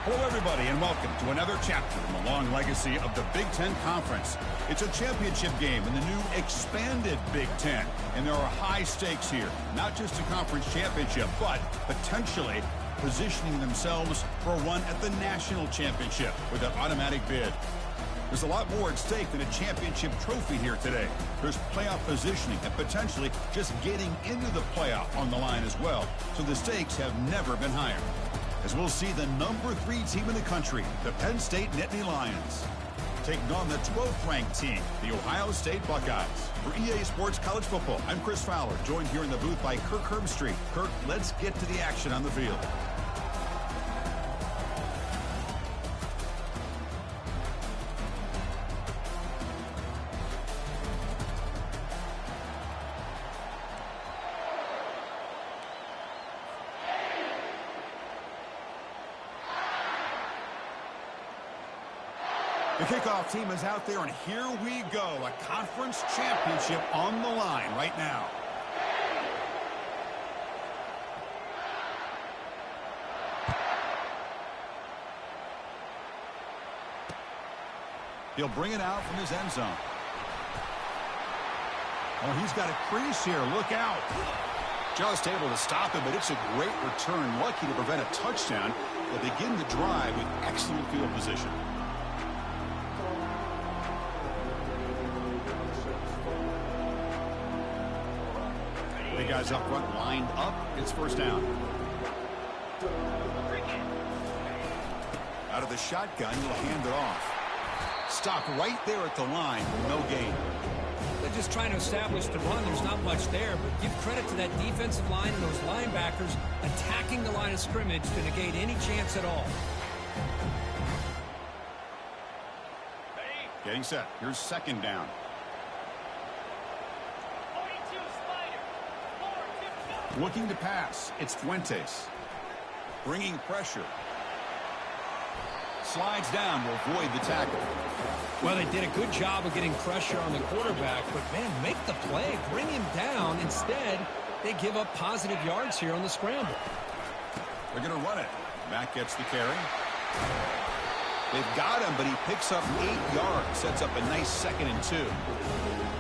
Hello, everybody, and welcome to another chapter in the long legacy of the Big Ten Conference. It's a championship game in the new expanded Big Ten, and there are high stakes here. Not just a conference championship, but potentially positioning themselves for a run at the national championship with an automatic bid. There's a lot more at stake than a championship trophy here today. There's playoff positioning and potentially just getting into the playoff on the line as well. So the stakes have never been higher. As we'll see the number 3 team in the country, the Penn State Nittany Lions, taking on the 12th ranked team, the Ohio State Buckeyes. For EA Sports College Football, I'm Chris Fowler, joined here in the booth by Kirk Herbstreit. Kirk, let's get to the action on the field. The kickoff team is out there, and here we go. A conference championship on the line right now. He'll bring it out from his end zone. Oh, he's got a crease here. Look out. Just able to stop him, but it's a great return. Lucky to prevent a touchdown. They'll begin the drive with excellent field position. The guys up front lined up. It's first down. Out of the shotgun, he'll hand it off. Stop right there at the line. No gain. They're just trying to establish the run. There's not much there, but give credit to that defensive line and those linebackers attacking the line of scrimmage to negate any chance at all. Getting set. Here's second down. Looking to pass. It's Fuentes. Bringing pressure. Slides down to avoid the tackle. Well, they did a good job of getting pressure on the quarterback, but, man, make the play. Bring him down. Instead, they give up positive yards here on the scramble. They're going to run it. Back gets the carry. They've got him, but he picks up 8 yards. Sets up a nice 2nd and 2.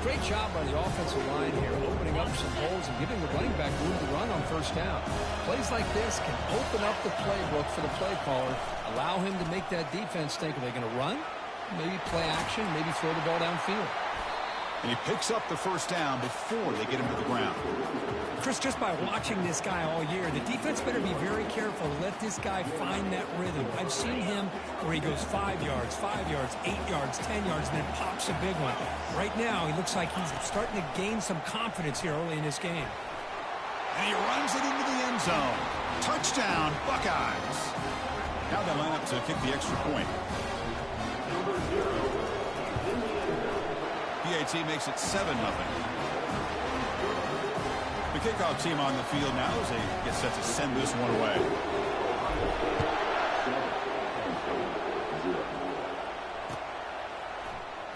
Great job by the offensive line here, opening up some holes and giving the running back room to run on first down. Plays like this can open up the playbook for the play caller, allow him to make that defense think, are they going to run? Maybe play action, maybe throw the ball downfield. And he picks up the first down before they get him to the ground. Chris, just by watching this guy all year, the defense better be very careful to let this guy find that rhythm. I've seen him where he goes 5 yards, 8 yards, 10 yards, and then pops a big one. Right now, he looks like he's starting to gain some confidence here early in this game. And he runs it into the end zone. Touchdown, Buckeyes. Now they line up to kick the extra point. PAT makes it 7-0. The kickoff team on the field now as they get set to send this one away.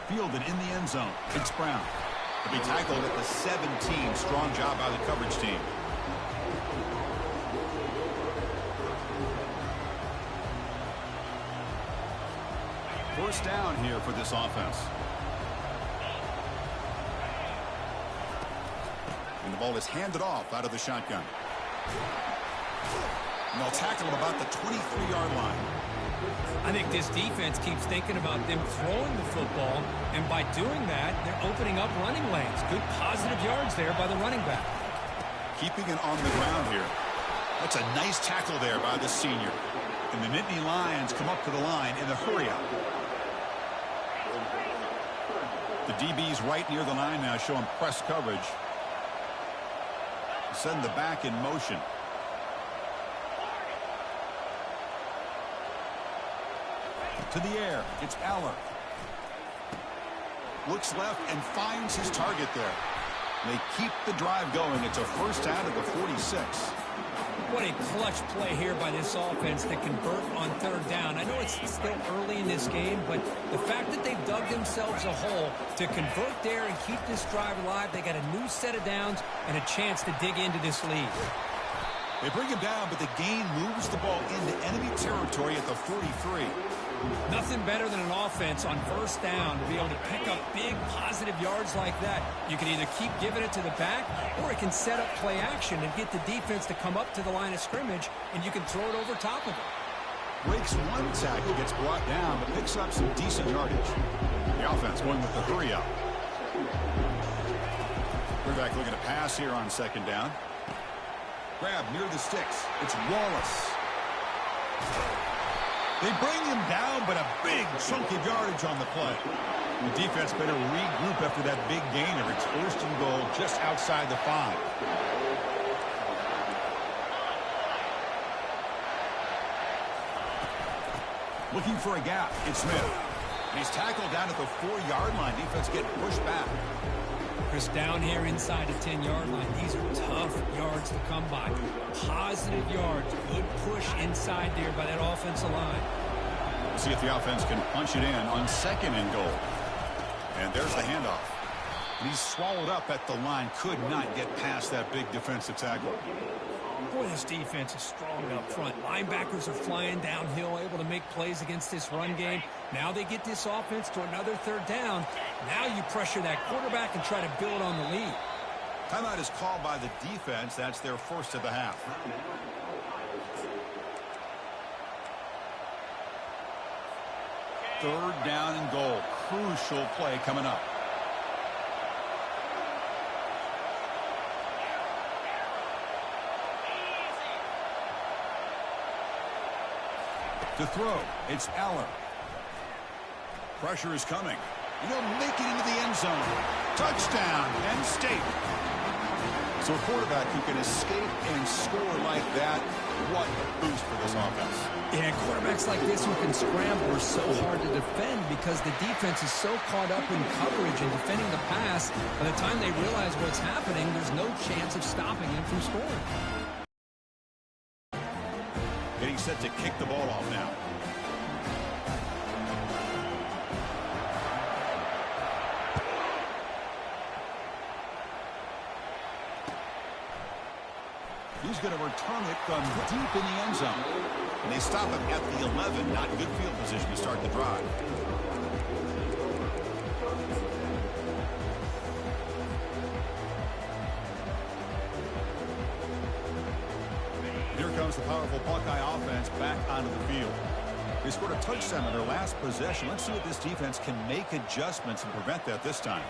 Fielded in the end zone. It's Brown. To be tackled at the 17. Strong job by the coverage team. First down here for this offense. And the ball is handed off out of the shotgun. And they'll tackle him about the 23-yard line. I think this defense keeps thinking about them throwing the football, and by doing that, they're opening up running lanes. Good positive yards there by the running back. Keeping it on the ground here. That's a nice tackle there by the senior. And the Nittany Lions come up to the line in the hurry-up. The DB's right near the line now, showing press coverage. Send the back in motion. To the air. It's Aller. Looks left and finds his target there. They keep the drive going. It's a first down at the 46. What a clutch play here by this offense to convert on third down. I know it's still early in this game, but the fact that they've dug themselves a hole to convert there and keep this drive alive, they got a new set of downs and a chance to dig into this lead. They bring him down, but the gain moves the ball into enemy territory at the 43. Nothing better than an offense on first down to be able to pick up big positive yards like that. You can either keep giving it to the back, or it can set up play action and get the defense to come up to the line of scrimmage, and you can throw it over top of it. Breaks one tackle, gets brought down, but picks up some decent yardage. The offense going with the hurry up. Quarterback looking to pass here on second down. Grab near the sticks. It's Wallace. They bring him down, but a big chunk of yardage on the play. The defense better regroup after that big gainer. It's first and goal just outside the 5. Looking for a gap. It's Smith. And he's tackled down at the 4-yard line. Defense getting pushed back. Chris, down here inside the 10-yard line, these are tough yards to come by. Positive yards, good push inside there by that offensive line. We'll see if the offense can punch it in on second and goal. And there's the handoff. And he's swallowed up at the line. Could not get past that big defensive tackle. Boy, this defense is strong up front. Linebackers are flying downhill, able to make plays against this run game. Now they get this offense to another third down. Now you pressure that quarterback and try to build on the lead. Timeout is called by the defense. That's their first of the half. Third down and goal. Crucial play coming up. To throw, it's Aller. Pressure is coming. And they'll make it into the end zone. Touchdown, Penn State. So a quarterback who can escape and score like that, what a boost for this offense. Yeah, quarterbacks like this who can scramble are so hard to defend because the defense is so caught up in coverage and defending the pass. By the time they realize what's happening, there's no chance of stopping him from scoring. Getting set to kick the ball off now. He's going to return it from deep in the end zone. And they stop him at the 11. Not good field position to start the drive. Here comes the powerful Buckeye offense back onto the field. They scored a touchdown in their last possession. Let's see if this defense can make adjustments and prevent that this time.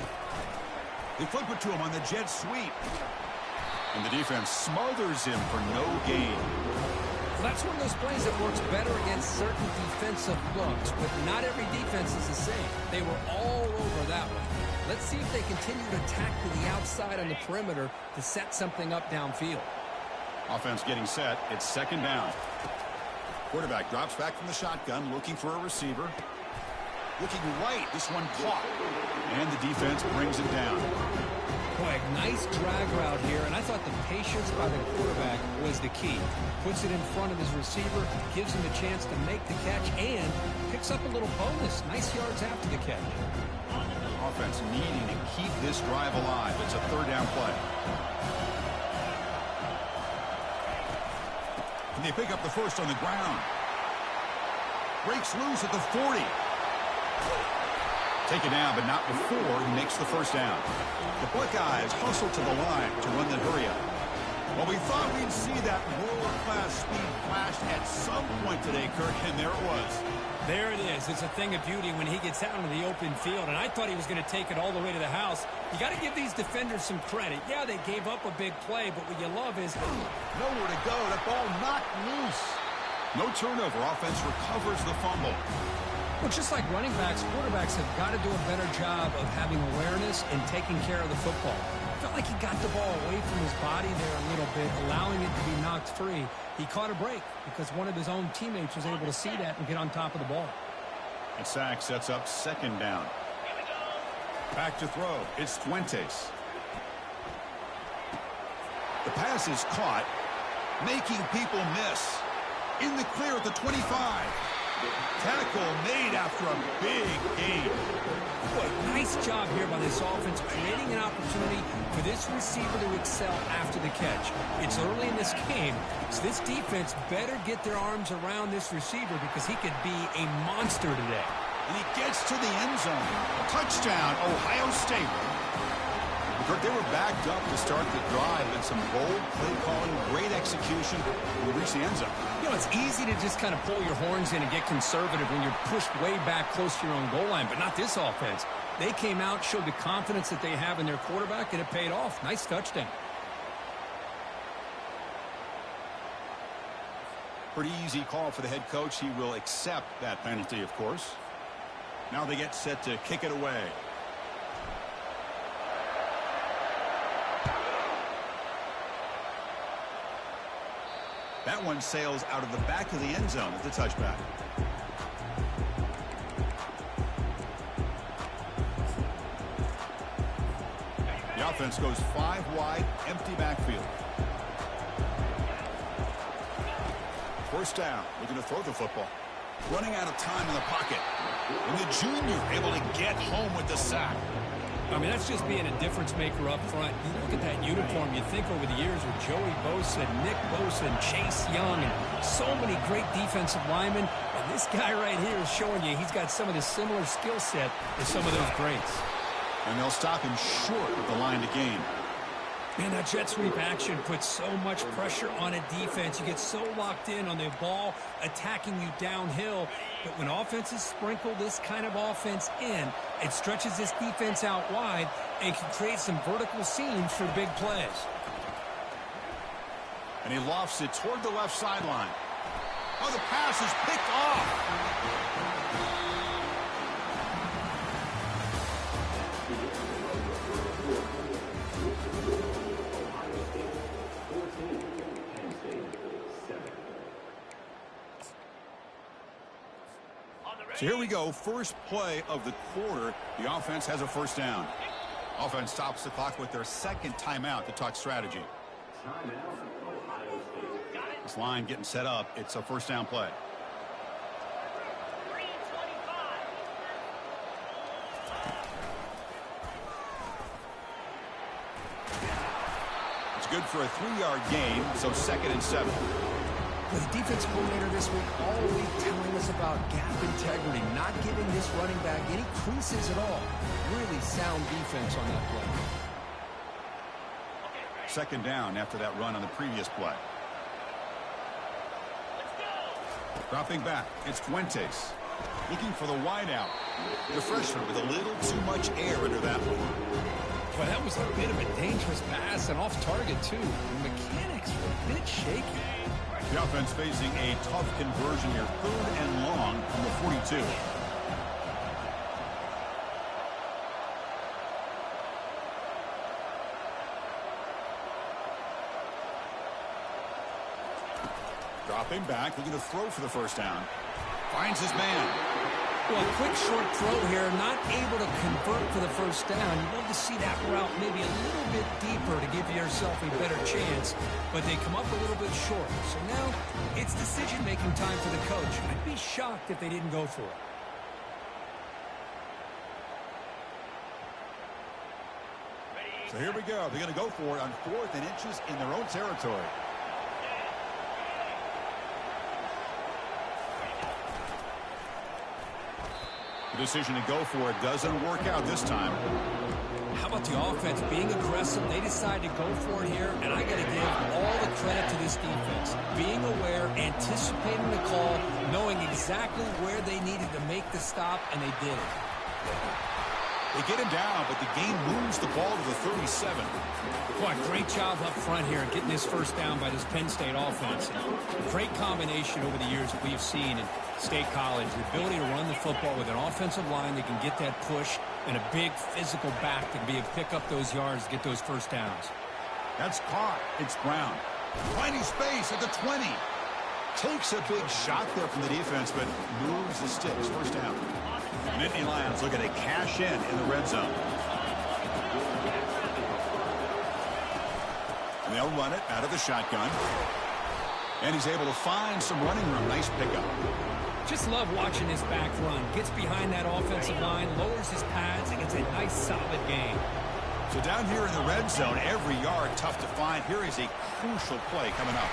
They flip it to him on the jet sweep. And the defense smothers him for no gain. Well, that's one of those plays that works better against certain defensive looks, but not every defense is the same. They were all over that one. Let's see if they continue to attack to the outside on the perimeter to set something up downfield. Offense getting set. It's second down. Quarterback drops back from the shotgun, looking for a receiver. Looking right. This one caught. And the defense brings it down. Boy, nice drag route here, and I thought the patience by the quarterback was the key. Puts it in front of his receiver, gives him a chance to make the catch, and picks up a little bonus. Nice yards after the catch. Offense needing to keep this drive alive. It's a third down play. And they pick up the first on the ground. Breaks loose at the 40. Taken down, but not before he makes the first down. The Buckeyes hustle to the line to run the hurry up. Well, we thought we'd see that world-class speed flash at some point today, Kirk, and there it was. There it is. It's a thing of beauty when he gets out into the open field, and I thought he was going to take it all the way to the house. You got to give these defenders some credit. Yeah, they gave up a big play, but what you love is nowhere to go. That ball knocked loose. No turnover. Offense recovers the fumble. Well, just like running backs, quarterbacks have got to do a better job of having awareness and taking care of the football. I felt like he got the ball away from his body there a little bit, allowing it to be knocked free. He caught a break because one of his own teammates was able to see that and get on top of the ball. And sack sets up second down. Back to throw. It's Fuentes. The pass is caught, making people miss. In the clear at the 25. Tackle made after a big gain. Boy, nice job here by this offense, creating an opportunity for this receiver to excel after the catch. It's early in this game, so this defense better get their arms around this receiver because he could be a monster today. And he gets to the end zone. Touchdown, Ohio State. Kurt, they were backed up to start the drive, and some bold play calling, great execution, will reach the end zone. You know, it's easy to just kind of pull your horns in and get conservative when you're pushed way back close to your own goal line, but not this offense. They came out, showed the confidence that they have in their quarterback, and it paid off. Nice touchdown. Pretty easy call for the head coach. He will accept that penalty, of course. Now they get set to kick it away. That one sails out of the back of the end zone at the touchback. The offense goes 5 wide, empty backfield. First down, looking to throw the football. Running out of time in the pocket. And the junior able to get home with the sack. I mean, that's just being a difference maker up front. You look at that uniform, you think over the years with Joey Bosa, Nick Bosa, and Chase Young, and so many great defensive linemen. And this guy right here is showing you he's got some of the similar skill set as some of those greats. And they'll stop him short of the line to gain. Man, that jet sweep action puts so much pressure on a defense. You get so locked in on the ball attacking you downhill. But when offenses sprinkle this kind of offense in, it stretches this defense out wide and can create some vertical seams for big plays. And he lofts it toward the left sideline. Oh, the pass is picked off. So here we go, first play of the quarter. The offense has a first down. Offense stops the clock with their second timeout to talk strategy. This line getting set up. It's a first down play. It's good for a 3-yard gain, so 2nd and 7. The defense coordinator this week all week telling us about gap integrity, not giving this running back any creases at all. Really sound defense on that play. 2nd down after that run on the previous play. Dropping back, it's Fuentes. Looking for the wideout. The freshman with a little too much air under that one. Well, that was a bit of a dangerous pass and off target, too. The mechanics were a bit shaky. The offense facing a tough conversion here. 3rd and long from the 42. Dropping back, looking to throw for the first down. Finds his man. Well, a quick short throw here, not able to convert for the first down. You'd love to see that route maybe a little bit deeper to give yourself a better chance, but they come up a little bit short. So now it's decision-making time for the coach. I'd be shocked if they didn't go for it. So here we go. They're going to go for it on 4th and inches in their own territory. The decision to go for it doesn't work out this time. How about the offense being aggressive? They decide to go for it here, and I got to give all the credit to this defense. Being aware, anticipating the call, knowing exactly where they needed to make the stop, and they did it. They get him down, but the game moves the ball to the 37. Boy, great job up front here getting this first down by this Penn State offense. Great combination over the years that we've seen in State College. The ability to run the football with an offensive line that can get that push and a big physical back that can be able to pick up those yards to get those first downs. That's caught. It's Brown. Finding space at the 20. Takes a big shot there from the defense, but moves the sticks. First down. Nittany Lions looking to cash in the red zone. And they'll run it out of the shotgun. And he's able to find some running room. Nice pickup. Just love watching this back run. Gets behind that offensive line, lowers his pads, and gets a nice, solid gain. So down here in the red zone, every yard tough to find. Here is a crucial play coming up.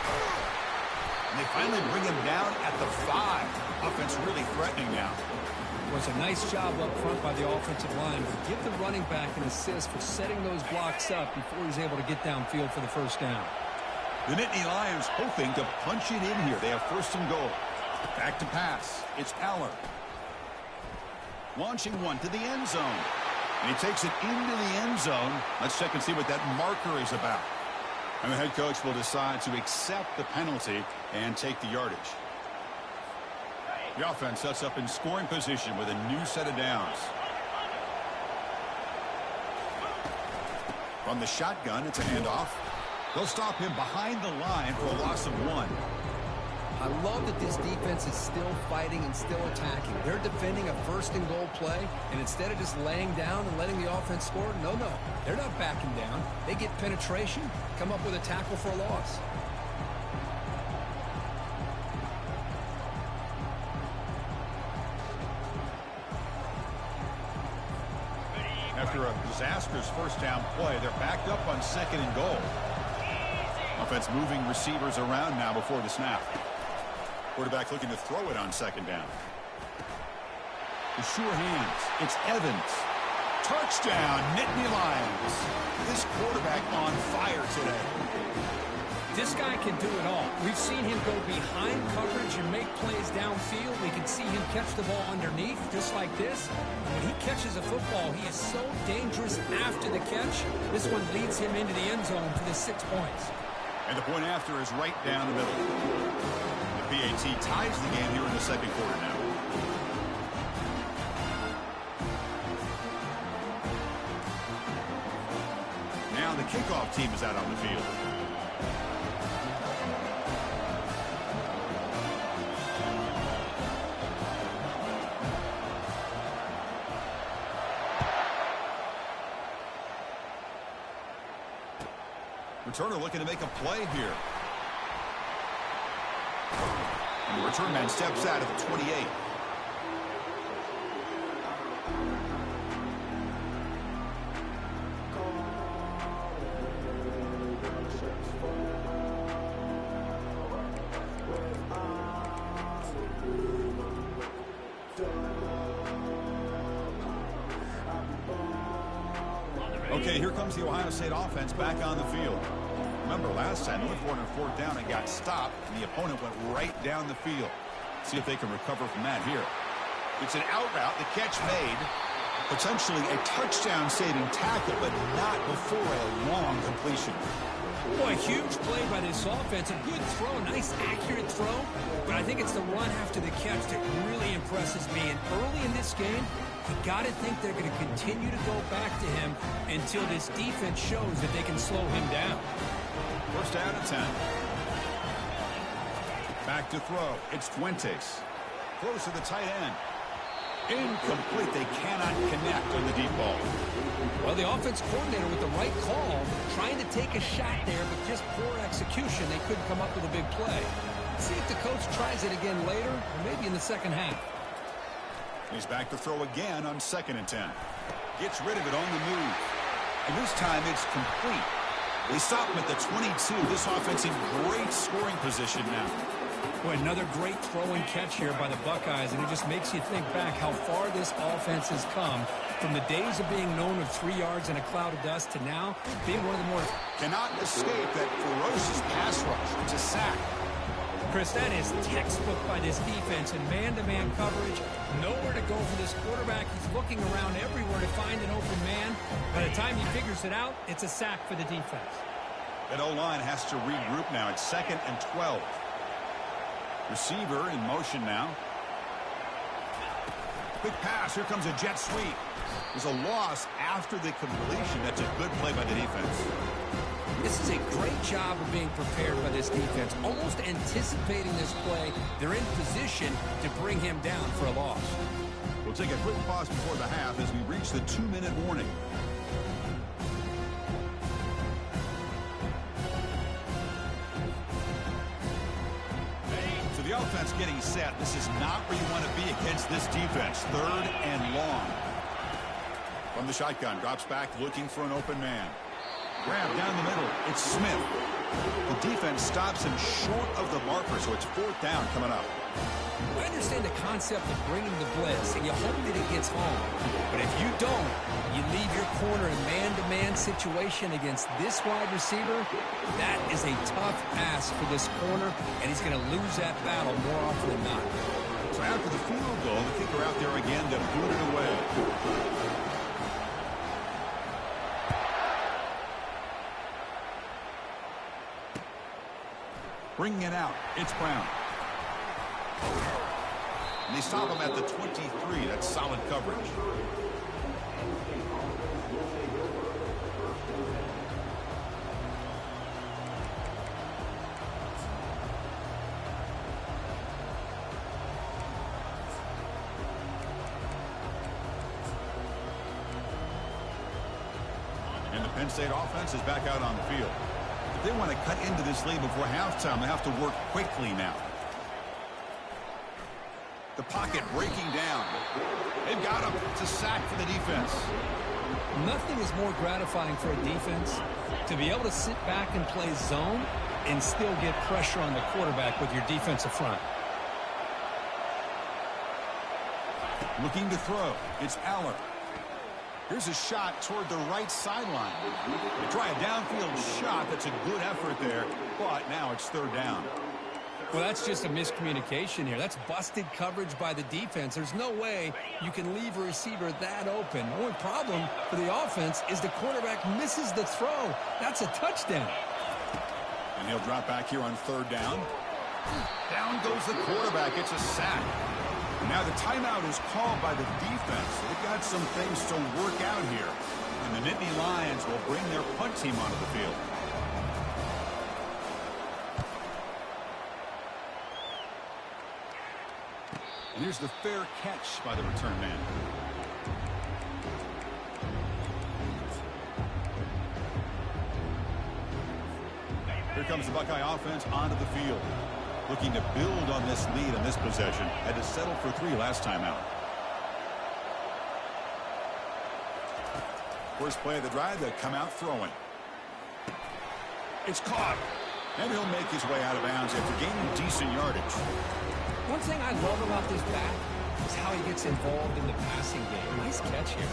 And they finally bring him down at the 5. Offense really threatening now. It was a nice job up front by the offensive line, but give the running back an assist for setting those blocks up before he's able to get downfield for the first down. The Nittany Lions hoping to punch it in here. They have first and goal. Back to pass. It's Aller. Launching one to the end zone. And he takes it into the end zone. Let's check and see what that marker is about. And the head coach will decide to accept the penalty and take the yardage. The offense sets up in scoring position with a new set of downs. From the shotgun, it's a handoff. They'll stop him behind the line for a loss of 1. I love that this defense is still fighting and still attacking. They're defending a first and goal play, and instead of just laying down and letting the offense score, no, they're not backing down. They get penetration, come up with a tackle for a loss. After a disastrous first down play, they're backed up on second and goal. Offense moving receivers around now before the snap. Quarterback looking to throw it on second down. The sure hands. It's Evans. Touchdown, Nittany Lions. This quarterback on fire today. This guy can do it all. We've seen him go behind coverage and make plays downfield. We can see him catch the ball underneath, just like this. When he catches a football, he is so dangerous after the catch. This one leads him into the end zone for the 6 points. And the point after is right down the middle. The PAT ties the game here in the second quarter now. Now the kickoff team is out on the field. Returner looking to make a play here. And the return man steps out at the 28. Okay, here comes the Ohio State offense back on the field. Remember, last time they went for it on fourth down and got stopped, and the opponent went right down the field. See if they can recover from that here. It's an out route, the catch made. Potentially a touchdown-saving tackle, but not before a long completion. Boy, huge play by this offense. A good throw, nice accurate throw. But I think it's the run after the catch that really impresses me. And early in this game, you got to think they're going to continue to go back to him until this defense shows that they can slow him down. First down at 10. Back to throw. It's Fuentes. Throws to the tight end. Incomplete. They cannot connect on the deep ball. Well, the offense coordinator with the right call, trying to take a shot there, but just poor execution. They couldn't come up with a big play. See if the coach tries it again later, or maybe in the second half. He's back to throw again on 2nd and 10. Gets rid of it on the move. And this time it's complete. They stop him at the 22. This offense in great scoring position now. Boy, another great throw and catch here by the Buckeyes, and it just makes you think back how far this offense has come from the days of being known of 3 yards in a cloud of dust to now being one of the more... Cannot escape that ferocious pass rush. It's a sack. Chris, that is textbook by this defense in man-to-man coverage. Nowhere to go for this quarterback. He's looking around everywhere to find an open man. By the time he figures it out, it's a sack for the defense. That O-line has to regroup now. It's 2nd and 12. Receiver in motion now. Quick pass. Here comes a jet sweep. There's a loss after the completion. That's a good play by the defense. This is a great job of being prepared by this defense. Almost anticipating this play. They're in position to bring him down for a loss. We'll take a quick pause before the half as we reach the 2-minute warning. So the offense offense getting set. This is not where you want to be against this defense. 3rd and long. From the shotgun, drops back looking for an open man. Grab down the middle. It's Smith. The defense stops him short of the marker, so it's 4th down coming up. I understand the concept of bringing the blitz, and you hope that it gets home. But if you don't, you leave your corner in man-to-man situation against this wide receiver. That is a tough ask for this corner, and he's going to lose that battle more often than not. So after the field goal, the kicker out there again to boot it away. Bringing it out, it's Brown. And they stop him at the 23. That's solid coverage. And the Penn State offense is back out on the field. If they want to cut into this lead before halftime, they have to work quickly now. The pocket breaking down. They've got him. It's a sack for the defense. Nothing is more gratifying for a defense to be able to sit back and play zone and still get pressure on the quarterback with your defensive front. Looking to throw. It's Aller. Here's a shot toward the right sideline. They try a downfield shot. That's a good effort there, but now it's 3rd down. Well, that's just a miscommunication here. That's busted coverage by the defense. There's no way you can leave a receiver that open. The only problem for the offense is the quarterback misses the throw. That's a touchdown. And he'll drop back here on 3rd down. Down goes the quarterback. It's a sack. Now the timeout is called by the defense. They've got some things to work out here. And the Nittany Lions will bring their punt team onto the field. And here's the fair catch by the return man. Here comes the Buckeye offense onto the field. Looking to build on this lead on this possession. Had to settle for 3 last time out. First play of the drive, they come out throwing. It's caught. And he'll make his way out of bounds after gaining decent yardage. One thing I love about this back is how he gets involved in the passing game. Nice catch here.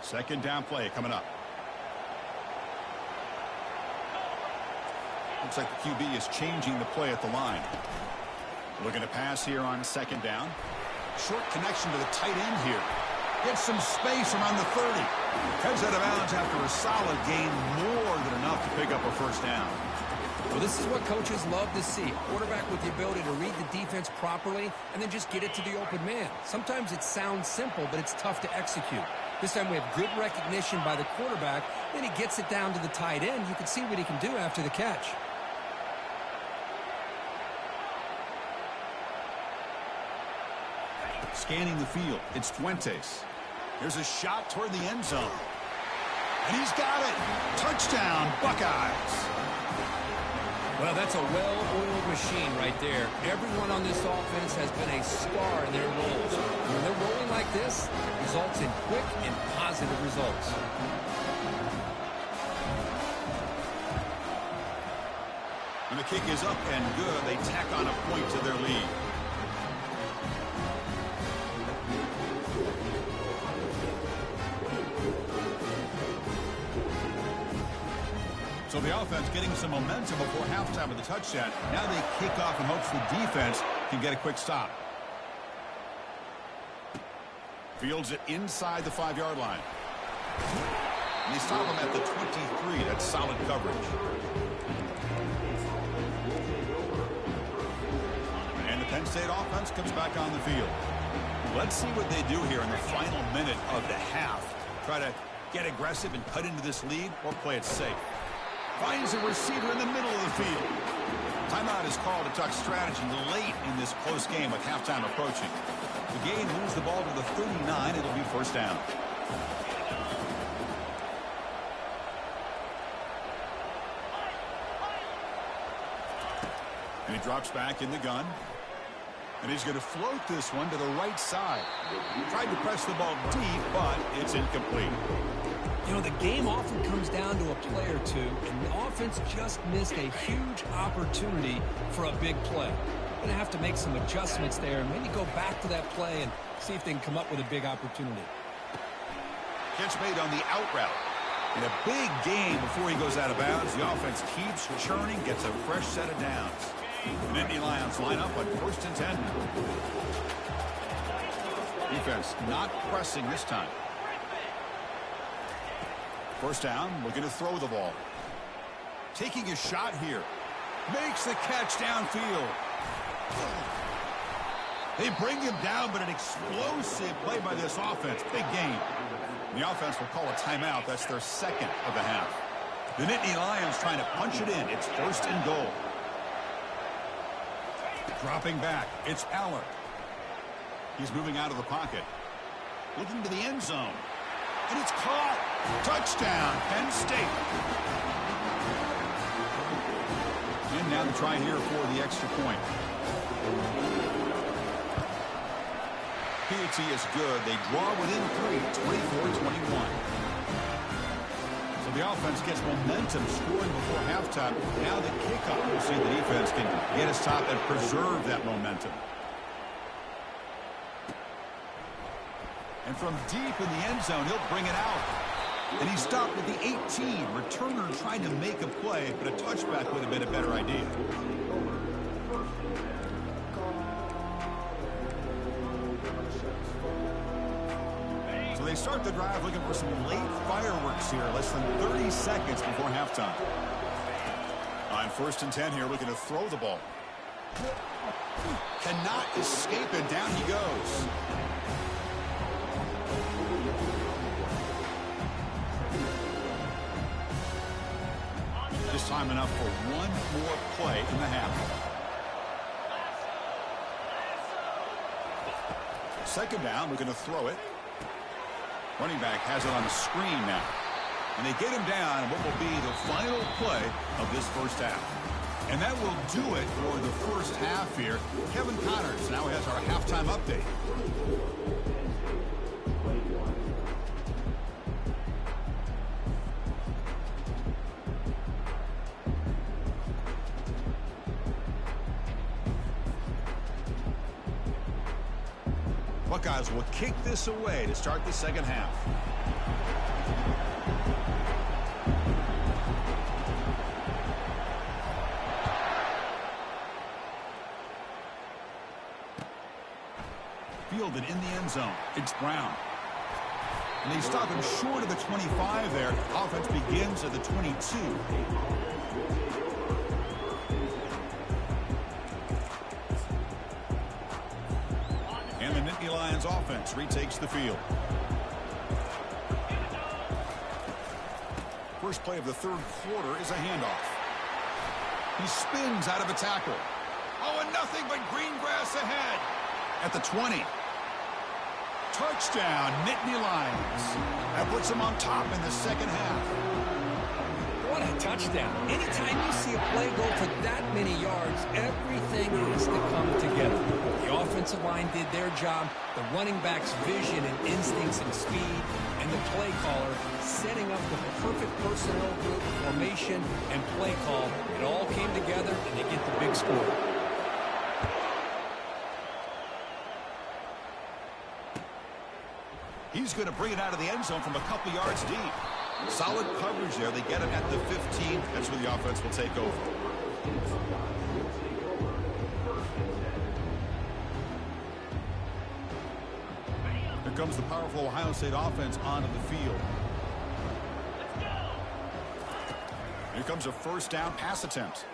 Second down play coming up. Looks like the QB is changing the play at the line. Looking to pass here on 2nd down. Short connection to the tight end here. Gets some space around the 30. Heads out of bounds after a solid gain, more than enough to pick up a 1st down. Well, this is what coaches love to see. Quarterback with the ability to read the defense properly and then just get it to the open man. Sometimes it sounds simple, but it's tough to execute. This time we have good recognition by the quarterback. Then he gets it down to the tight end. You can see what he can do after the catch. Scanning the field, it's Fuentes. Here's a shot toward the end zone. And he's got it. Touchdown, Buckeyes. Well, that's a well-oiled machine right there. Everyone on this offense has been a star in their roles. When they're rolling like this, it results in quick and positive results. And the kick is up and good. They tack on a point to their lead. So the offense getting some momentum before halftime with the touchdown. Now they kick off in hopes the defense can get a quick stop. Fields it inside the 5-yard line. And they stop him at the 23. That's solid coverage. And the Penn State offense comes back on the field. Let's see what they do here in the final minute of the half. Try to get aggressive and cut into this lead or play it safe. Finds a receiver in the middle of the field. Timeout is called to talk strategy late in this close game with halftime approaching. The game moves the ball to the 39. It'll be 1st down. And he drops back in the gun. And he's going to float this one to the right side. Tried to press the ball deep, but it's incomplete. You know, the game often comes down to a play or two, and the offense just missed a huge opportunity for a big play. Going to have to make some adjustments there and maybe go back to that play and see if they can come up with a big opportunity. Catch made on the out route. In a big game before he goes out of bounds, the offense keeps churning, gets a fresh set of downs. The Nittany Lions line up on 1st and 10 now. Defense not pressing this time. First down, looking to throw the ball. Taking a shot here. Makes the catch downfield. They bring him down, but an explosive play by this offense. Big game. The offense will call a timeout. That's their second of the half. The Nittany Lions trying to punch it in. It's 1st and goal. Dropping back, it's Aller. He's moving out of the pocket. Looking to the end zone. And it's caught. Touchdown, Penn State. And now the try here for the extra point. PAT is good. They draw within 3, 24-21. So the offense gets momentum scoring before halftime. Now the kickoff. We'll see if the defense can get his top and preserve that momentum. And from deep in the end zone, he'll bring it out. And he stopped at the 18. Returner trying to make a play, but a touchback would have been a better idea. So they start the drive looking for some late fireworks here, less than 30 seconds before halftime. On 1st and 10 here, looking to throw the ball. Cannot escape it. Down he goes. Just time enough for one more play in the half. Second down, looking to throw it. Running back has it on the screen now. And they get him down in what will be the final play of this first half. And that will do it for the first half here. Kevin Connors now has our halftime update. Buckeyes will kick this away to start the second half. Fielded in the end zone. It's Brown. And they stop him short of the 25 there. Offense begins at the 22. And the Nittany Lions offense retakes the field. First play of the third quarter is a handoff. He spins out of a tackle. Oh, and nothing but green grass ahead. At the 20. Touchdown, Nittany Lions. That puts them on top in the second half. What a touchdown. Anytime you see a play go for that many yards, everything has to come together. The offensive line did their job, the running back's vision and instincts and speed, and the play caller setting up the perfect personnel group, formation, and play call. It all came together, and they get the big score. He's going to bring it out of the end zone from a couple yards deep. Solid coverage there. They get him at the 15. That's where the offense will take over. Here comes the powerful Ohio State offense onto the field. Here comes a first down pass attempt.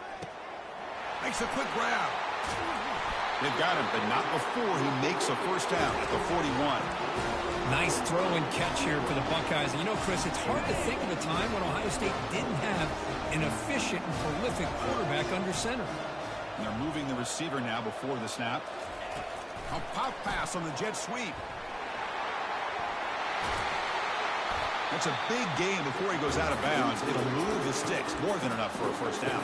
Makes a quick grab. They've got him, but not before he makes a first down at the 41. Nice throw and catch here for the Buckeyes. And you know, Chris, it's hard to think of a time when Ohio State didn't have an efficient and prolific quarterback under center. And they're moving the receiver now before the snap. A pop pass on the jet sweep. It's a big game before he goes out of bounds. It'll move the sticks more than enough for a first down.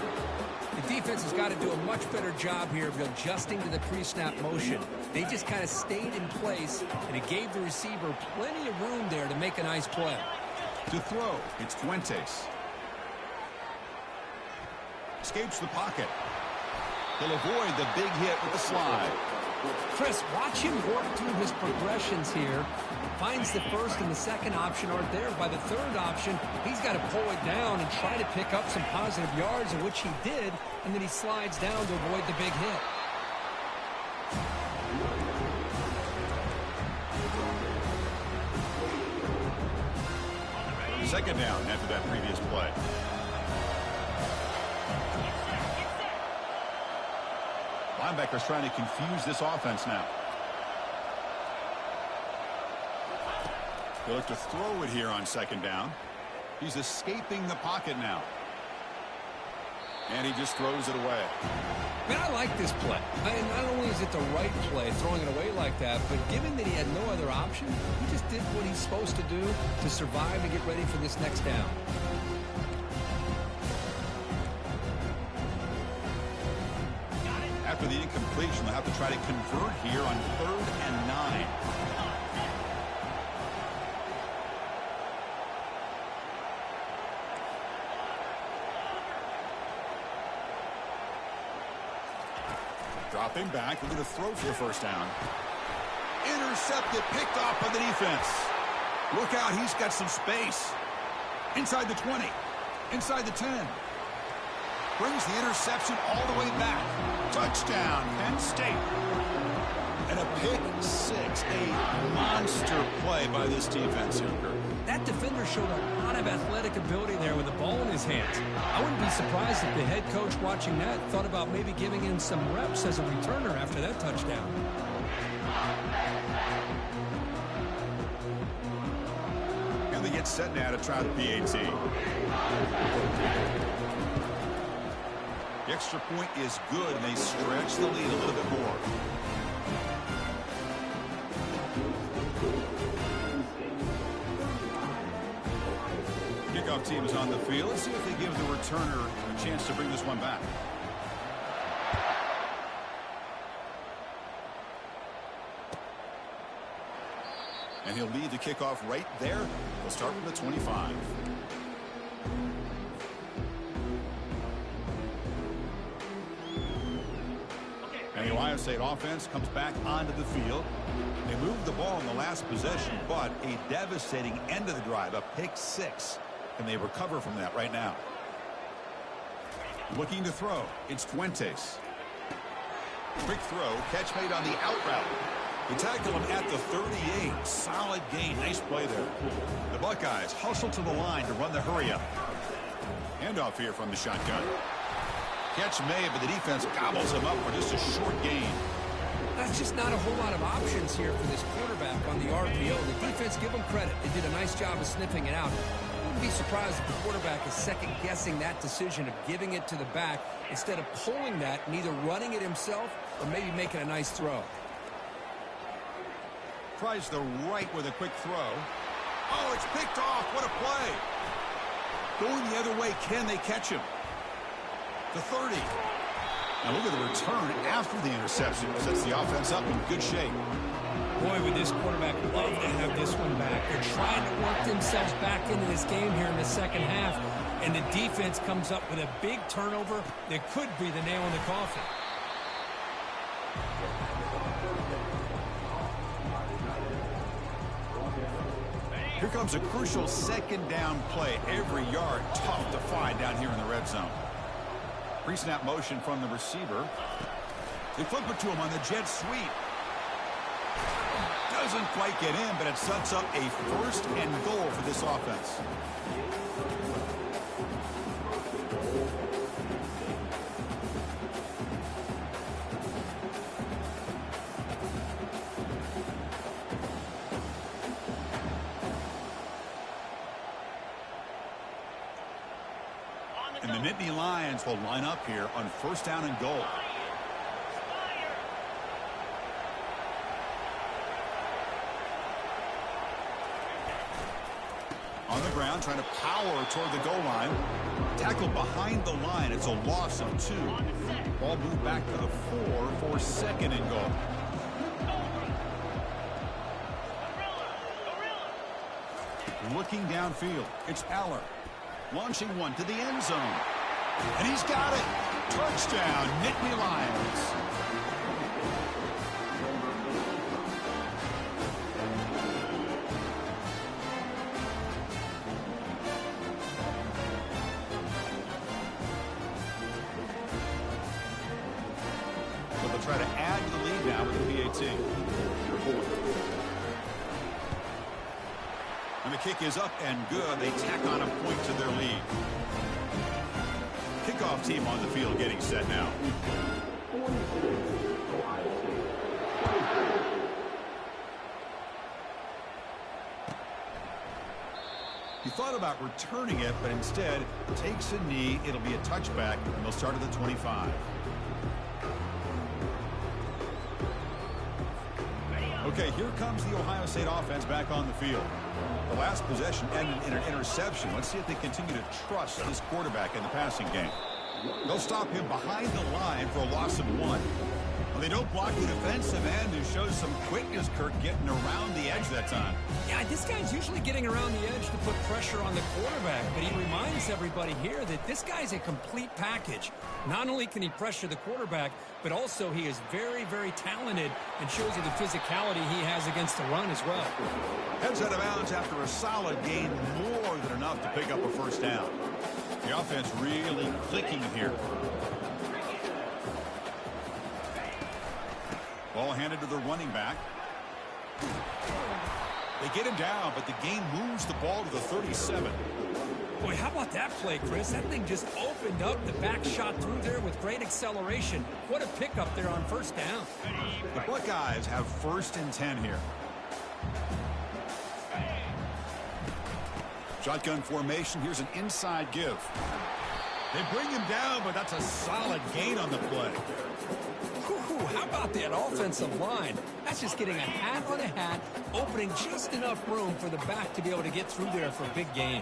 The defense has got to do a much better job here of adjusting to the pre-snap motion. They just kind of stayed in place, and it gave the receiver plenty of room there to make a nice play. To throw, it's Fuentes. Escapes the pocket. He'll avoid the big hit with the slide. Chris, watch him work through his progressions here. Finds the first and the second option aren't there. By the third option, he's got to pull it down and try to pick up some positive yards, in which he did, and then he slides down to avoid the big hit. Second down after that previous play. Linebackers trying to confuse this offense now. He'll look to throw it here on second down. He's escaping the pocket now. And he just throws it away. Man, I like this play. Not only is it the right play, throwing it away like that, but given that he had no other option, he just did what he's supposed to do to survive and get ready for this next down. After the incompletion, they'll have to try to convert here on 3rd and 9. Dropping back, we're going to throw for the first down. Intercepted, picked off by the defense. Look out, he's got some space. Inside the 20, inside the 10. Brings the interception all the way back. Touchdown, Penn State. And a pick six, a monster play by this defense here. That defender showed a lot of athletic ability there with the ball in his hands. I wouldn't be surprised if the head coach watching that thought about maybe giving him some reps as a returner after that touchdown. And they get set now to try the PAT. The extra point is good, and they stretch the lead a little bit more. Kickoff team is on the field. Let's see if they give the returner a chance to bring this one back. And he'll lead the kickoff right there. We'll start from the 25. And the Ohio State offense comes back onto the field. They moved the ball in the last possession, but a devastating end of the drive, a pick six. And they recover from that right now. Looking to throw, it's Fuentes. Quick throw, catch made on the out route. They tackle him at the 38. Solid gain, nice play there. The Buckeyes hustle to the line to run the hurry up. Handoff here from the shotgun. Catch made, but the defense gobbles him up for just a short gain. That's just not a whole lot of options here for this quarterback on the RPO. The defense, give them credit. They did a nice job of sniffing it out. I wouldn't be surprised if the quarterback is second-guessing that decision of giving it to the back instead of pulling that and either running it himself or maybe making a nice throw. Tries the right with a quick throw. Oh, it's picked off. What a play. Going the other way, can they catch him? The 30. Now look at the return after the interception. Sets the offense up in good shape. Boy, would this quarterback love to have this one back. They're trying to work themselves back into this game here in the second half, and the defense comes up with a big turnover that could be the nail in the coffin. Here comes a crucial second down play. Every yard tough to find down here in the red zone. Pre-snap motion from the receiver. They flip it to him on the jet sweep. Doesn't quite get in, but it sets up a first and goal for this offense. And the Nittany Lions will line up here on first down and goal. On On the ground, trying to power toward the goal line. Tackle behind the line. It's a loss of 2. Ball moved back to the 4 for 2nd and goal. Looking downfield, it's Aller. Launching one to the end zone. And he's got it. Touchdown, Nittany Lions. So they'll try to add to the lead now with the PAT. And the kick is up and good. They tack on a point to their lead. Kickoff team on the field getting set now. He thought about returning it, but instead takes a knee. It'll be a touchback, and they'll start at the 25. Okay, here comes the Ohio State offense back on the field. The last possession ended in an interception. Let's see if they continue to trust this quarterback in the passing game. They'll stop him behind the line for a loss of 1. Well, they don't block the defensive end, who shows some quickness, Kirk, getting around the edge that time. Yeah, this guy's usually getting around the edge to put pressure on the quarterback, but he reminds everybody here that this guy's a complete package. Not only can he pressure the quarterback, but also he is very, very talented and shows you the physicality he has against the run as well. Heads out of bounds after a solid gain, more than enough to pick up a first down. The offense really clicking here. Ball handed to the running back. They get him down, but the game moves the ball to the 37. Boy, how about that play, Chris? That thing just opened up. The back shot through there with great acceleration. What a pickup there on first down. The Buckeyes have 1st and 10 here. Shotgun formation. Here's an inside give. They bring him down, but that's a solid gain on the play. How about that offensive line? That's just getting a hat on a hat, opening just enough room for the back to be able to get through there for a big gain.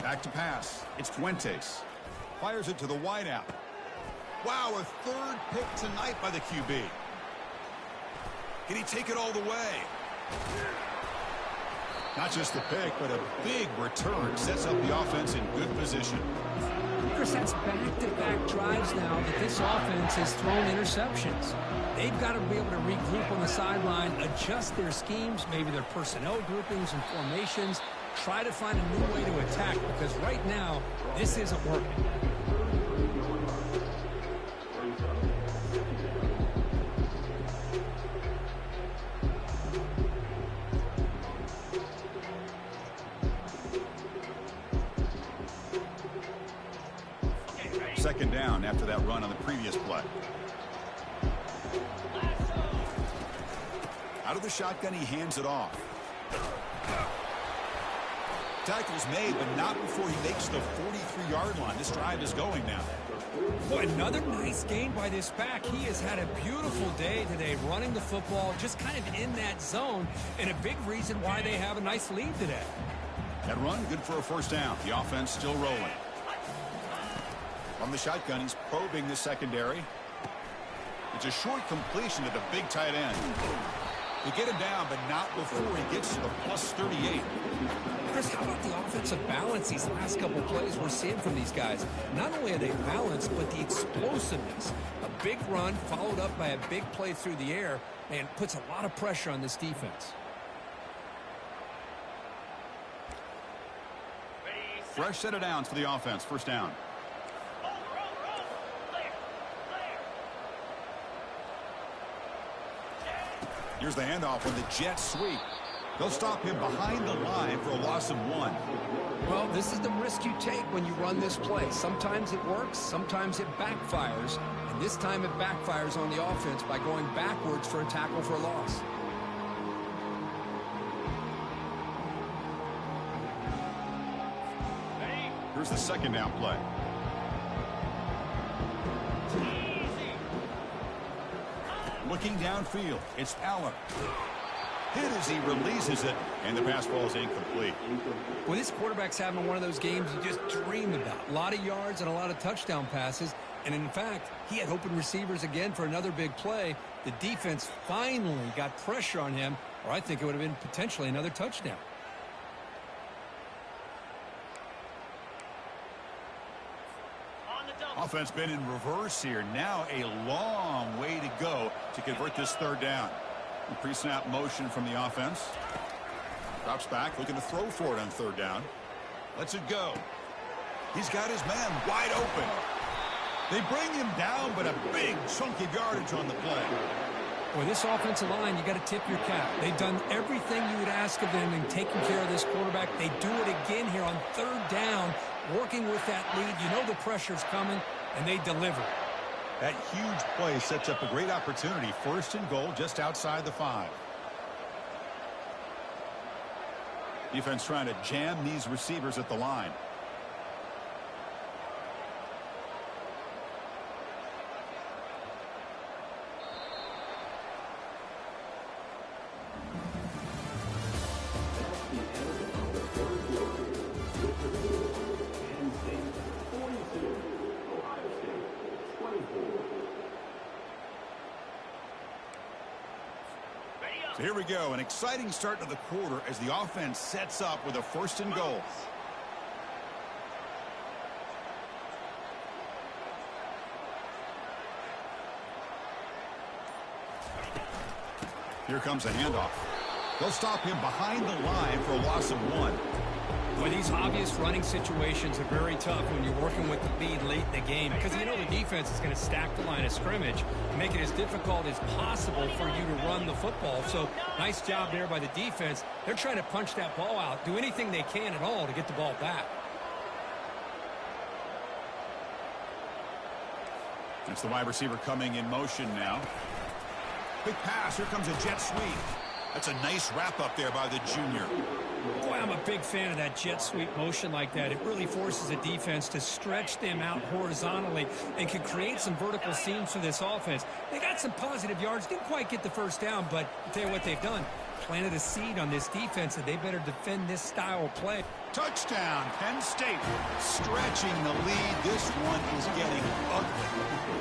Back to pass. It's Fuentes. Fires it to the wideout. Wow, a 3rd pick tonight by the QB. Can he take it all the way? Not just the pick, but a big return sets up the offense in good position. Chris, that's back-to-back drives now that this offense has thrown interceptions. They've got to be able to regroup on the sideline, adjust their schemes, maybe their personnel groupings and formations, try to find a new way to attack, because right now, this isn't working. Second down after that run on the previous play. Out of the shotgun, he hands it off. Tackle's made, but not before he makes the 43-yard line. This drive is going now. Boy, another nice game by this back. He has had a beautiful day today running the football, just kind of in that zone, and a big reason why they have a nice lead today. That run, good for a first down. The offense still rolling. On the shotgun, he's probing the secondary. It's a short completion to the big tight end. They get him down, but not before he gets to the plus 38. Chris, how about the offensive balance these last couple plays we're seeing from these guys? Not only are they balanced, but the explosiveness. A big run followed up by a big play through the air, and puts a lot of pressure on this defense. Fresh set of downs for the offense. First down. Here's the handoff on the jet sweep. They'll stop him behind the line for a loss of 1. Well, this is the risk you take when you run this play. Sometimes it works, sometimes it backfires, and this time it backfires on the offense by going backwards for a tackle for a loss. Here's the second down play. Looking downfield, it's Aller. hit as he releases it, and the pass ball is incomplete. Well, this quarterback's having one of those games you just dream about. A lot of yards and a lot of touchdown passes. And in fact, he had open receivers again for another big play. The defense finally got pressure on him, or I think it would have been potentially another touchdown. Offense been in reverse here. Now a long way to go to convert this third down. Pre-snap motion from the offense. Drops back, looking to throw for it on third down. Lets it go. He's got his man wide open. They bring him down, but a big chunk of yardage on the play. Well, this offensive line, you got to tip your cap. They've done everything you would ask of them in taking care of this quarterback. They do it again here on third down, working with that lead. You know the pressure's coming, and they deliver. That huge play sets up a great opportunity. First and goal just outside the 5. Defense trying to jam these receivers at the line. So here we go, an exciting start to the quarter as the offense sets up with a first and goal. Here comes a handoff. They'll stop him behind the line for a loss of 1. Well, these obvious running situations are very tough when you're working with the lead late in the game because you know the defense is going to stack the line of scrimmage and make it as difficult as possible for you to run the football. So nice job there by the defense. They're trying to punch that ball out, do anything they can at all to get the ball back. That's the wide receiver coming in motion now. Big pass. Here comes a jet sweep. That's a nice wrap up there by the junior. Boy, I'm a big fan of that jet sweep motion like that. It really forces a defense to stretch them out horizontally and can create some vertical seams for this offense. They got some positive yards, didn't quite get the first down, but I'll tell you what they've done. Planted a seed on this defense that they better defend this style of play. Touchdown, Penn State. Stretching the lead. This one is getting ugly.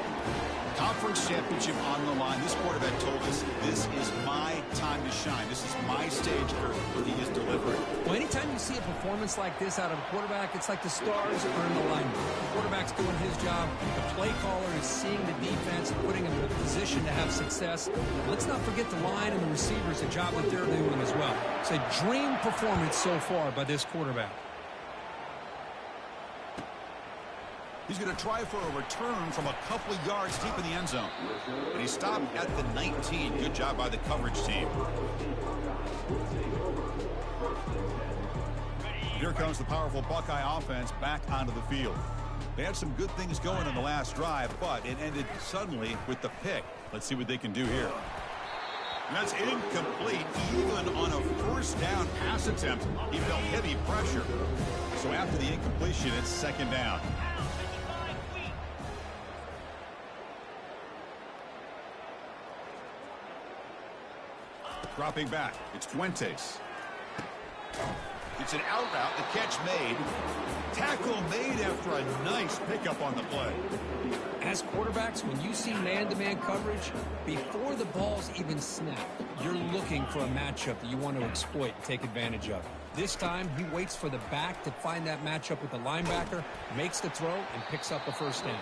Conference championship on the line. This quarterback told us this is my time to shine. This is my stage curve. He is delivering. Well, anytime you see a performance like this out of a quarterback, it's like the stars are in alignment. The quarterback's doing his job. The play caller is seeing the defense and putting him in a position to have success. Let's not forget the line and the receivers, the job that they're doing as well. It's a dream performance so far by this quarterback. He's going to try for a return from a couple of yards deep in the end zone. And he stopped at the 19. Good job by the coverage team. Here comes the powerful Buckeye offense back onto the field. They had some good things going in the last drive, but it ended suddenly with the pick. Let's see what they can do here. And that's incomplete. Even on a first down pass attempt, he felt heavy pressure. So after the incompletion, it's second down. Dropping back, it's Fuentes. It's an out route, the catch made. Tackle made after a nice pickup on the play. As quarterbacks, when you see man-to-man coverage, before the ball's even snapped, you're looking for a matchup that you want to exploit and take advantage of. This time, he waits for the back to find that matchup with the linebacker, makes the throw, and picks up the first down.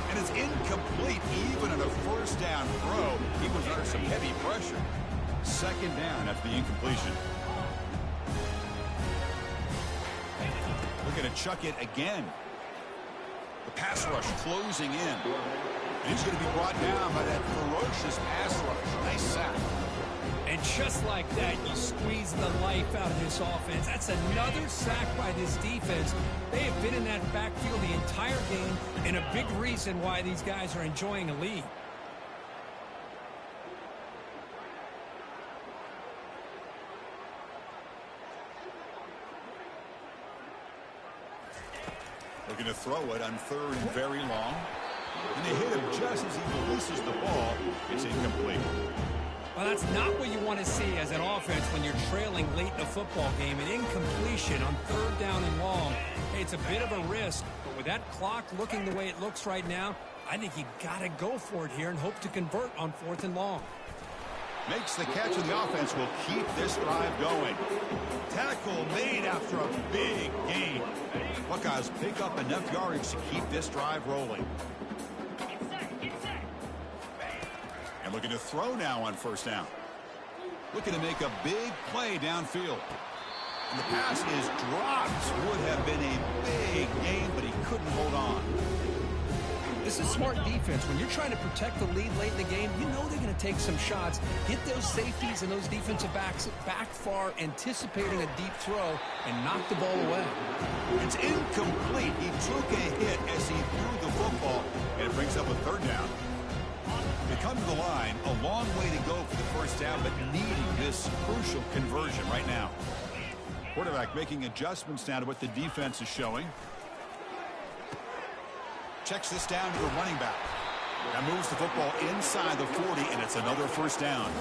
And it's incomplete even on a first down throw. He was under some heavy pressure. Second down after the incompletion. Looking to chuck it again. The pass rush closing in. And he's going to be brought down by that ferocious pass rush. Nice sack. And just like that, you squeeze the life out of this offense. That's another sack by this defense. They have been in that backfield the entire game, and a big reason why these guys are enjoying a lead. Looking to throw it on third and very long. And they hit him just as he releases the ball. It's incomplete. Well, that's not what you want to see as an offense when you're trailing late in a football game. An incompletion on 3rd down and long. Hey, it's a bit of a risk, but with that clock looking the way it looks right now, I think you got to go for it here and hope to convert on 4th and long. Makes the catch, and the offense will keep this drive going. Tackle made after a big gain. Buckeyes pick up enough yardage to keep this drive rolling. And looking to throw now on 1st down. Looking to make a big play downfield. And the pass is dropped. Would have been a big gain, but he couldn't hold on. This is smart defense. When you're trying to protect the lead late in the game, you know they're going to take some shots, hit those safeties and those defensive backs back far, anticipating a deep throw, and knock the ball away. It's incomplete. He took a hit as he threw the football, and it brings up a 3rd down. They come to the line, a long way to go for the 1st down, but needing this crucial conversion right now. Quarterback making adjustments now to what the defense is showing. Checks this down to the running back. Now moves the football inside the 40, and it's another 1st down.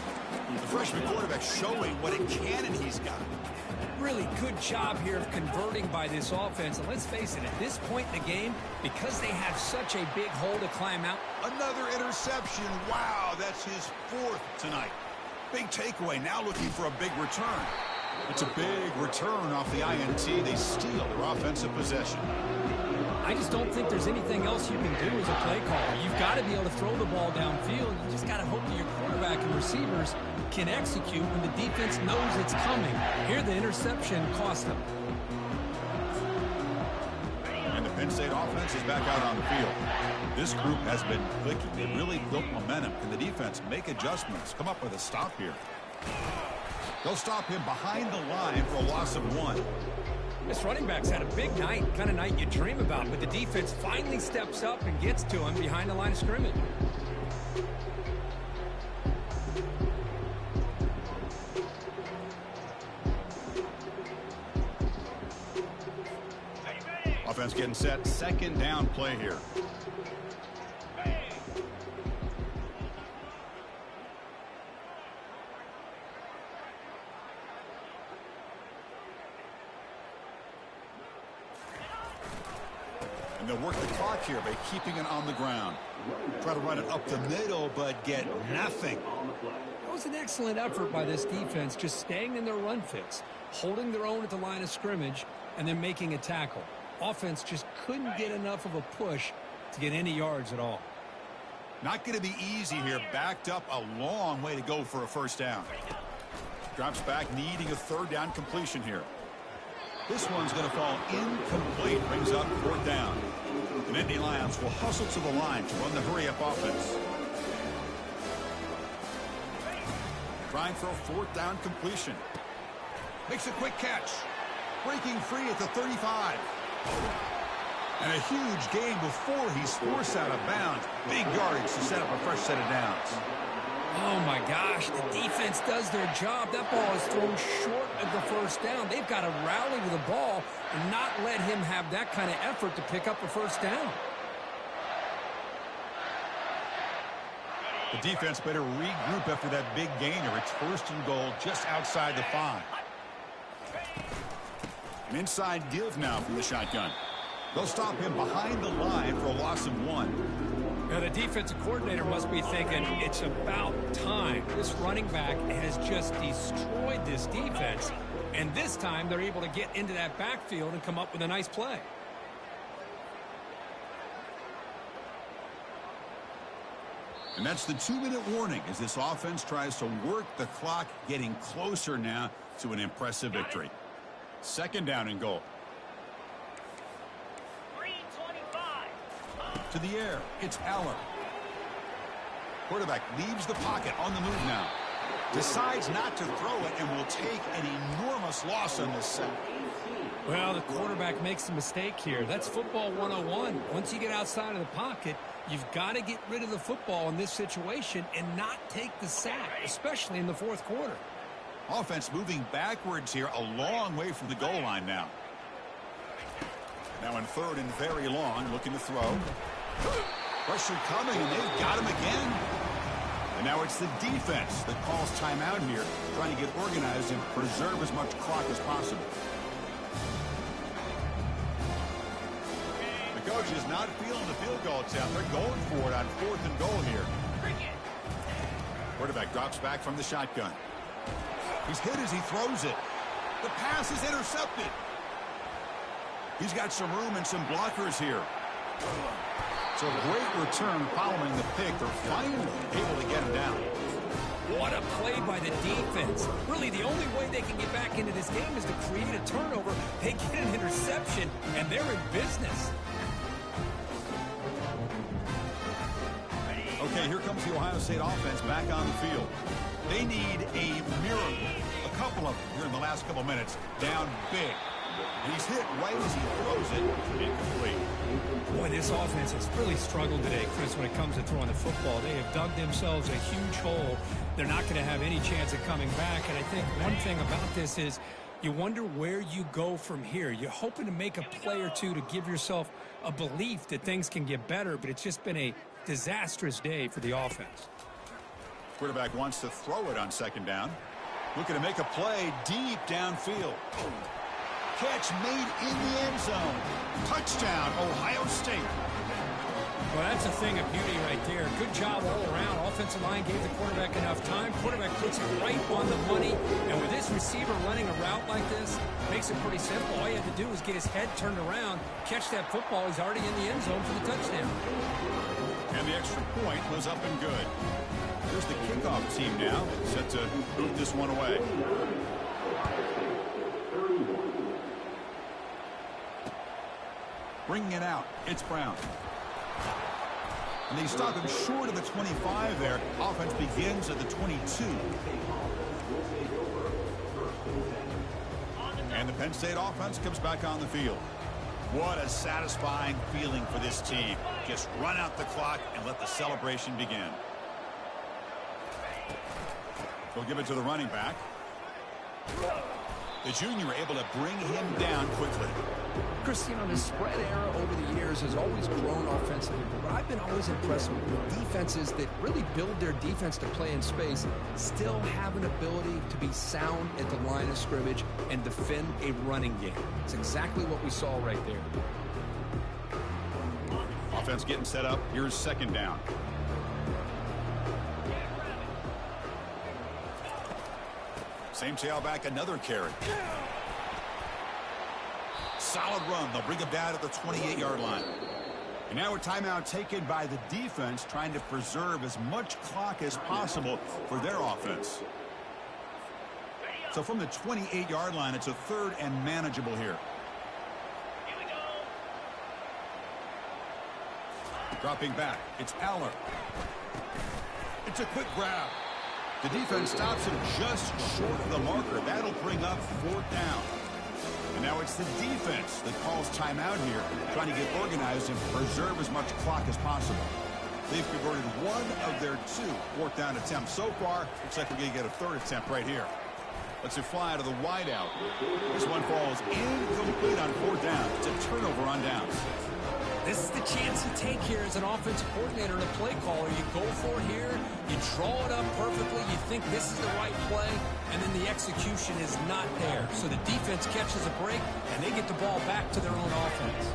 The freshman quarterback showing what a cannon he's got. Really good job here of converting by this offense. And let's face it, at this point in the game, because they have such a big hole to climb out. Another interception. Wow, that's his 4th tonight. Big takeaway, now looking for a big return. It's a big return off the INT. They steal their offensive possession. I just don't think there's anything else you can do as a play caller. You've got to be able to throw the ball downfield. You just got to hope that your quarterback and receivers can execute when the defense knows it's coming. Here, the interception cost them. And the Penn State offense is back out on the field. This group has been clicking. They really built momentum. Can the defense make adjustments? Come up with a stop here. They'll stop him behind the line for a loss of 1. This running back's had a big night, kind of night you dream about, but the defense finally steps up and gets to him behind the line of scrimmage. Offense getting set. 2nd down play here. And they'll work the clock here by keeping it on the ground. Try to run it up the middle, but get nothing. That was an excellent effort by this defense, just staying in their run fits, holding their own at the line of scrimmage, and then making a tackle. Offense just couldn't get enough of a push to get any yards at all. Not going to be easy here. Backed up a long way to go for a 1st down. Drops back, needing a 3rd down completion here. This one's going to fall incomplete. Brings up 4th down. The Nittany Lions will hustle to the line to run the hurry-up offense. Trying for a 4th down completion. Makes a quick catch. Breaking free at the 35. And a huge gain before he's forced out of bounds. Big yardage to set up a fresh set of downs. Oh, my gosh, the defense does their job. That ball is thrown short of the 1st down. They've got to rally to the ball and not let him have that kind of effort to pick up a 1st down. The defense better regroup after that big gainer. It's 1st and goal just outside the 5. An inside give now from the shotgun. They'll stop him behind the line for a loss of 1. Now, the defensive coordinator must be thinking it's about time. This running back has just destroyed this defense, and this time they're able to get into that backfield and come up with a nice play. And that's the 2-minute warning as this offense tries to work the clock, getting closer now to an impressive victory. 2nd down and goal. To the air, it's Aller. Quarterback leaves the pocket on the move now. Decides not to throw it and will take an enormous loss on this set. Well, the quarterback makes a mistake here. That's football 101. Once you get outside of the pocket, you've got to get rid of the football in this situation and not take the sack, especially in the 4th quarter. Offense moving backwards here, a long way from the goal line now. Now in 3rd and very long, looking to throw. Pressure coming, and they've got him again. And now it's the defense that calls timeout here, trying to get organized and preserve as much clock as possible. The coach is not feeling the field goal attempt. They're going for it on 4th and goal here. Quarterback drops back from the shotgun. He's hit as he throws it. The pass is intercepted. He's got some room and some blockers here. So a great return following the pick. They're finally able to get him down. What a play by the defense. Really, the only way they can get back into this game is to create a turnover. They get an interception, and they're in business. Okay, here comes the Ohio State offense back on the field. They need a miracle. A couple of them here in the last couple minutes. Down big. And he's hit right as he throws it. Incomplete. Boy, this offense has really struggled today, Chris, when it comes to throwing the football. They have dug themselves a huge hole. They're not going to have any chance of coming back. And I think one thing about this is you wonder where you go from here. You're hoping to make a play or two to give yourself a belief that things can get better, but it's just been a disastrous day for the offense. Quarterback wants to throw it on 2nd down. Looking to make a play deep downfield. Catch made in the end zone. Touchdown, Ohio State. Well, that's a thing of beauty right there. Good job all around. Offensive line gave the quarterback enough time. Quarterback puts it right on the money. And with this receiver running a route like this, makes it pretty simple. All you have to do is get his head turned around, catch that football. He's already in the end zone for the touchdown. And the extra point was up and good. Here's the kickoff team now, set to move this one away. Bringing it out, it's Brown. And they stop him short of the 25 there. Offense begins at the 22. And the Penn State offense comes back on the field. What a satisfying feeling for this team. Just run out the clock and let the celebration begin. They'll give it to the running back. The junior able to bring him down quickly. Chris, you know, the spread era over the years has always grown offensively, but I've been always impressed with defenses that really build their defense to play in space, still have an ability to be sound at the line of scrimmage and defend a running game. It's exactly what we saw right there. Offense getting set up. Here's 2nd down. Same tailback, another carry. Solid run. They'll bring him down at the 28-yard line. And now a timeout taken by the defense, trying to preserve as much clock as possible for their offense. So from the 28-yard line, it's a 3rd and manageable here. Dropping back, it's Aller. It's a quick grab. The defense stops him just short of the marker. That'll bring up 4th down. And now it's the defense that calls timeout here, trying to get organized and preserve as much clock as possible. They've converted one of their 2 4th down attempts so far. Looks like we're going to get a 3rd attempt right here. Let's it fly to the wideout. This one falls incomplete on 4th down. It's a turnover on downs. This is the chance you take here as an offensive coordinator and a play caller. You go for it here, you draw it up perfectly, you think this is the right play, and then the execution is not there. So the defense catches a break, and they get the ball back to their own offense.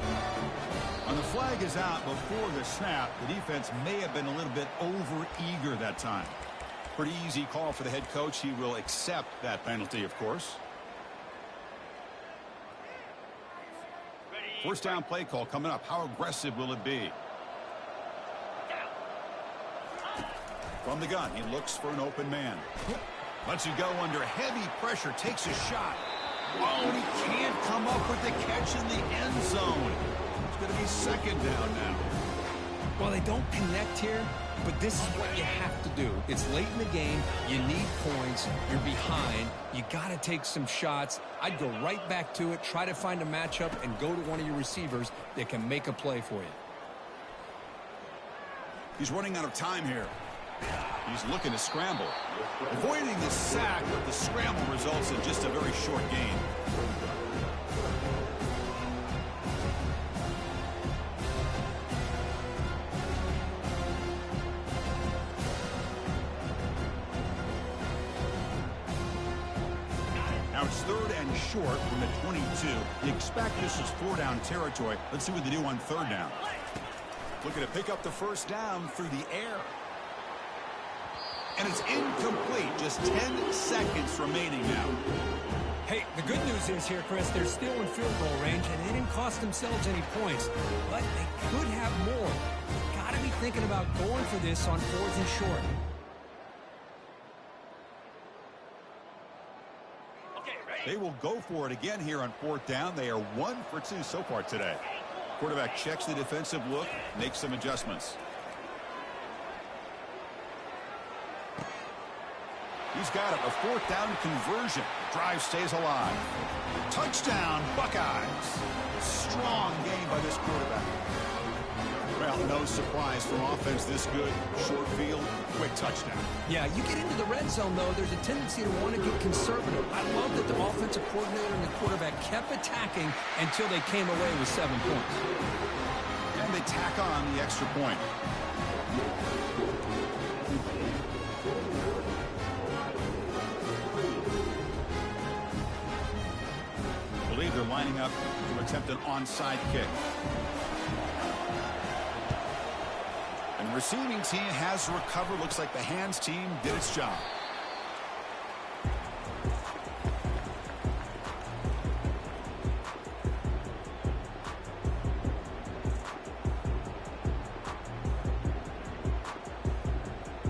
And the flag is out before the snap. The defense may have been a little bit over-eager that time. Pretty easy call for the head coach. He will accept that penalty, of course. 1st down play call coming up. How aggressive will it be? From the gun, he looks for an open man. Lets it go under heavy pressure, takes a shot. Oh, and he can't come up with the catch in the end zone. It's going to be 2nd down now. Well, they don't connect here, but this is what you have to do. It's late in the game. You need points. You're behind. You got to take some shots. I'd go right back to it, try to find a matchup, and go to one of your receivers that can make a play for you. He's running out of time here. He's looking to scramble. Avoiding the sack, but the scramble results in just a very short gain. It's 3rd and short from the 22. You expect this is 4-down territory. Let's see what they do on 3rd down. Looking to pick up the first down through the air. And it's incomplete. Just 10 seconds remaining now. Hey, the good news is here, Chris, they're still in field goal range, and they didn't cost themselves any points. But they could have more. Got to be thinking about going for this on 4th and short. They will go for it again here on 4th down. They are 1 for 2 so far today. Quarterback checks the defensive look, makes some adjustments. He's got it, a 4th down conversion. Drive stays alive. Touchdown, Buckeyes. Strong game by this quarterback. Well, no surprise from offense this good. Short field, quick touchdown. Yeah, you get into the red zone, though, there's a tendency to want to get conservative. I love that the offensive coordinator and the quarterback kept attacking until they came away with 7 points. And they tack on the extra point. I believe they're lining up to attempt an onside kick. And the receiving team has recovered. Looks like the hands team did its job.